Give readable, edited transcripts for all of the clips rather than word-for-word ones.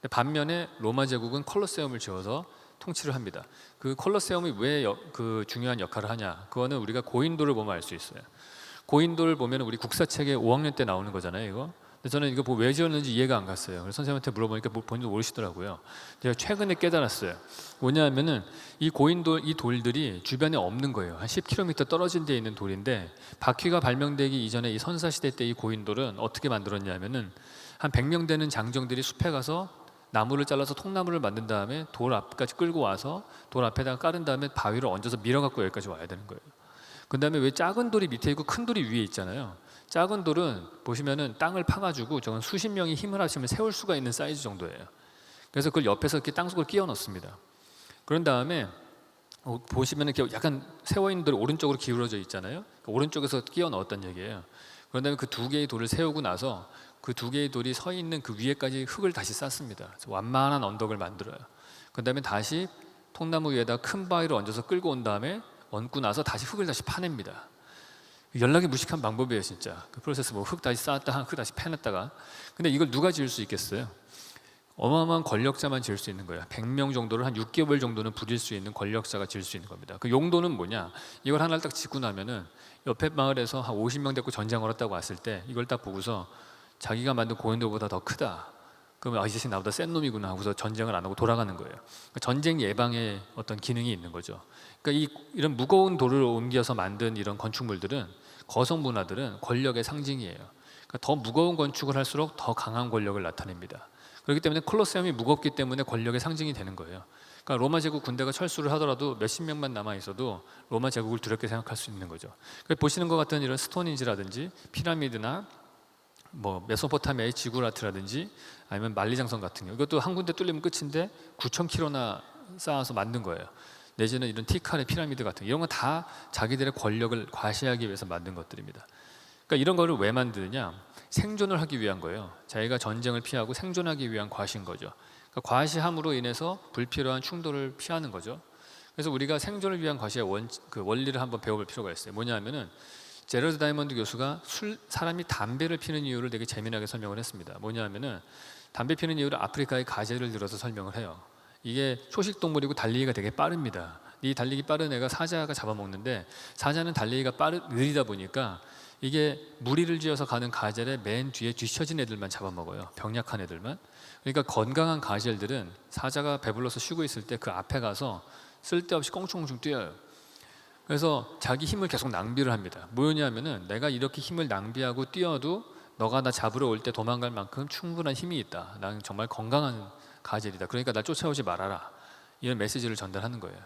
반면에 로마 제국은 콜로세움을 지어서 통치를 합니다. 그 콜로세움이 왜 그 중요한 역할을 하냐? 그거는 우리가 고인돌을 보면 알 수 있어요. 고인돌 보면 우리 국사책에 5학년 때 나오는 거잖아요, 이거. 근데 저는 이거 왜 지었는지 이해가 안 갔어요. 그래서 선생님한테 물어보니까 본인도 모르시더라고요. 제가 최근에 깨달았어요. 뭐냐면은 이 고인돌, 이 돌들이 주변에 없는 거예요. 한 10km 떨어진 데에 있는 돌인데, 바퀴가 발명되기 이전에 이 선사시대 때 이 고인돌은 어떻게 만들었냐면은 한 100명 되는 장정들이 숲에 가서 나무를 잘라서 통나무를 만든 다음에 돌 앞까지 끌고 와서 돌 앞에다가 깔은 다음에 바위를 얹어서 밀어갖고 여기까지 와야 되는 거예요. 그 다음에 왜 작은 돌이 밑에 있고 큰 돌이 위에 있잖아요. 작은 돌은 보시면은 땅을 파가지고 저건 수십 명이 힘을 합치면 세울 수가 있는 사이즈 정도예요. 그래서 그걸 옆에서 이렇게 땅속으로 끼워 넣습니다. 그런 다음에 보시면은 이렇게 약간 세워 있는 돌이 오른쪽으로 기울어져 있잖아요. 오른쪽에서 끼워 넣었단 얘기예요. 그런 다음에 그 두 개의 돌을 세우고 나서 그 두 개의 돌이 서 있는 그 위에까지 흙을 다시 쌓습니다. 그래서 완만한 언덕을 만들어요. 그 다음에 다시 통나무 위에다 큰 바위를 얹어서 끌고 온 다음에 얹고 나서 다시 흙을 다시 파냅니다. 연락이 무식한 방법이에요, 진짜. 그 프로세스 뭐 흙 다시 쌓았다, 흙 다시 파냈다가. 근데 이걸 누가 지을 수 있겠어요? 어마어마한 권력자만 지을 수 있는 거예요. 100명 정도를 한 6개월 정도는 부릴 수 있는 권력자가 지을 수 있는 겁니다. 그 용도는 뭐냐? 이걸 하나를 딱 짓고 나면은 옆에 마을에서 한 50명 데리고 전쟁을 했다고 왔을 때 이걸 딱 보고서 자기가 만든 고인돌보다 더 크다. 그러면 이 자식 나보다 센 놈이구나 하고서 전쟁을 안 하고 돌아가는 거예요. 그러니까 전쟁 예방의 어떤 기능이 있는 거죠. 그러니까 이런 무거운 돌을 옮겨서 만든 이런 건축물들은, 거성 문화들은 권력의 상징이에요. 그러니까 더 무거운 건축을 할수록 더 강한 권력을 나타냅니다. 그렇기 때문에 콜로세움이 무겁기 때문에 권력의 상징이 되는 거예요. 그러니까 로마 제국 군대가 철수를 하더라도 몇십 명만 남아 있어도 로마 제국을 두렵게 생각할 수 있는 거죠. 그러니까 보시는 것 같은 이런 스톤인지라든지 피라미드나 뭐 메소포타미아의 지구라트라든지 아니면 만리장성 같은 거, 이것도 한 군데 뚫리면 끝인데 9,000km나 쌓아서 만든 거예요. 내지는 이런 티칼의 피라미드 같은 거, 이런 건 다 자기들의 권력을 과시하기 위해서 만든 것들입니다. 그러니까 이런 거를 왜 만드느냐? 생존을 하기 위한 거예요. 자기가 전쟁을 피하고 생존하기 위한 과시인 거죠. 그러니까 과시함으로 인해서 불필요한 충돌을 피하는 거죠. 그래서 우리가 생존을 위한 과시의 원리를 한번 배워볼 필요가 있어요. 뭐냐면은 제러드 다이먼드 교수가 사람이 담배를 피는 이유를 되게 재미나게 설명을 했습니다. 뭐냐면은 담배 피는 이유를 아프리카의 가재를 들어서 설명을 해요. 이게 초식 동물이고 달리기가 되게 빠릅니다. 이 달리기 빠른 애가 사자가 잡아먹는데, 사자는 달리기가 느리다 보니까 이게 무리를 지어서 가는 가젤의 맨 뒤에 뒤처진 애들만 잡아먹어요. 병약한 애들만. 그러니까 건강한 가젤들은 사자가 배불러서 쉬고 있을 때 그 앞에 가서 쓸데없이 껑충껑충 뛰어요. 그래서 자기 힘을 계속 낭비를 합니다. 뭐냐면은 내가 이렇게 힘을 낭비하고 뛰어도 너가 나 잡으러 올 때 도망갈 만큼 충분한 힘이 있다. 나는 정말 건강한 가젤이다. 그러니까 날 쫓아오지 말아라. 이런 메시지를 전달하는 거예요.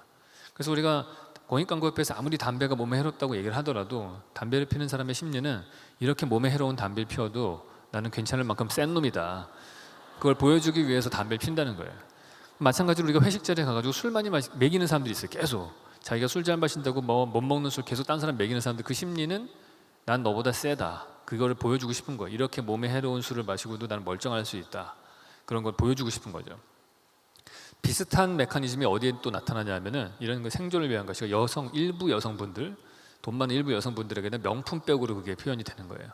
그래서 우리가 공익광고협회에서 아무리 담배가 몸에 해롭다고 얘기를 하더라도 담배를 피는 사람의 심리는 이렇게 몸에 해로운 담배를 피워도 나는 괜찮을 만큼 센 놈이다. 그걸 보여주기 위해서 담배를 핀다는 거예요. 마찬가지로 우리가 회식 자리에 가가지고 술 많이 먹이는 사람들이 있어요. 계속 자기가 술 잘 마신다고 뭐 못 먹는 술 계속 딴 사람 먹이는 사람들, 그 심리는 난 너보다 세다. 그거를 보여주고 싶은 거예요. 이렇게 몸에 해로운 술을 마시고도 나는 멀쩡할 수 있다. 그런 걸 보여주고 싶은 거죠. 비슷한 메커니즘이 어디에 또 나타나냐면은 이런 거 생존을 위한 것이 일부 여성분들, 돈 많은 일부 여성분들에게는 명품백으로 그게 표현이 되는 거예요.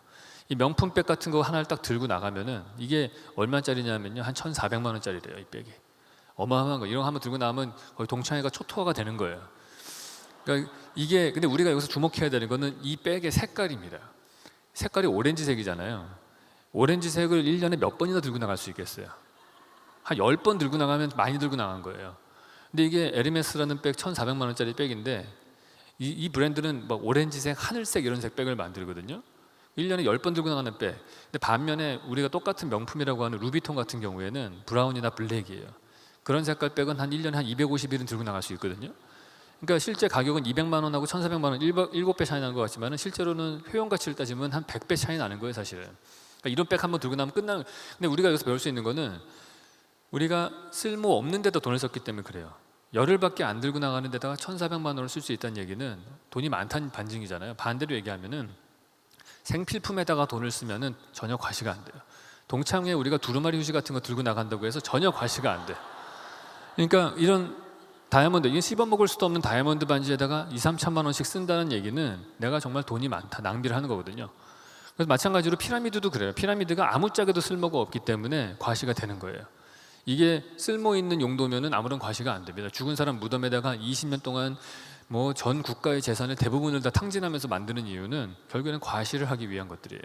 이 명품백 같은 거 하나를 딱 들고 나가면은 이게 얼마짜리냐면요, 한 1,400만 원짜리래요. 이 백이 어마어마한 거. 이런 거 한번 들고 나가면 거의 동창회가 초토화가 되는 거예요. 그러니까 이게, 근데 우리가 여기서 주목해야 되는 거는 이 백의 색깔입니다. 색깔이 오렌지색이잖아요. 오렌지색을 1년에 몇 번이나 들고 나갈 수 있겠어요? 한 10번 들고 나가면 많이 들고 나간 거예요. 근데 이게 에르메스라는 백 1,400만 원짜리 백인데 이 브랜드는 막 오렌지색, 하늘색 이런 색 백을 만들거든요. 1년에 10번 들고 나가는 백. 근데 반면에 우리가 똑같은 명품이라고 하는 루비통 같은 경우에는 브라운이나 블랙이에요. 그런 색깔 백은 한 1년에 한 250일은 들고 나갈 수 있거든요. 그러니까 실제 가격은 200만 원하고 1,400만 원 7배 차이 나는 것 같지만 실제로는 효용 가치를 따지면 한 100배 차이 나는 거예요, 사실은. 그러니까 이런 백 한번 들고 나면 끝나는. 근데 우리가 여기서 배울 수 있는 거는 우리가 쓸모 없는 데다 돈을 썼기 때문에 그래요. 열흘밖에 안 들고 나가는 데다가 1,400만 원을 쓸 수 있다는 얘기는 돈이 많다는 반증이잖아요. 반대로 얘기하면은 생필품에다가 돈을 쓰면은 전혀 과시가 안 돼요. 동창회에 우리가 두루마리 휴지 같은 거 들고 나간다고 해서 전혀 과시가 안 돼. 그러니까 이런 다이아몬드, 이게 씹어먹을 수도 없는 다이아몬드 반지에다가 2-3천만 원씩 쓴다는 얘기는 내가 정말 돈이 많다, 낭비를 하는 거거든요. 그래서 마찬가지로 피라미드도 그래요. 피라미드가 아무짝에도 쓸모가 없기 때문에 과시가 되는 거예요. 이게 쓸모 있는 용도면은 아무런 과시가 안 됩니다. 죽은 사람 무덤에다가 20년 동안 뭐 전 국가의 재산을 대부분을 다 탕진하면서 만드는 이유는 결국에는 과시를 하기 위한 것들이에요.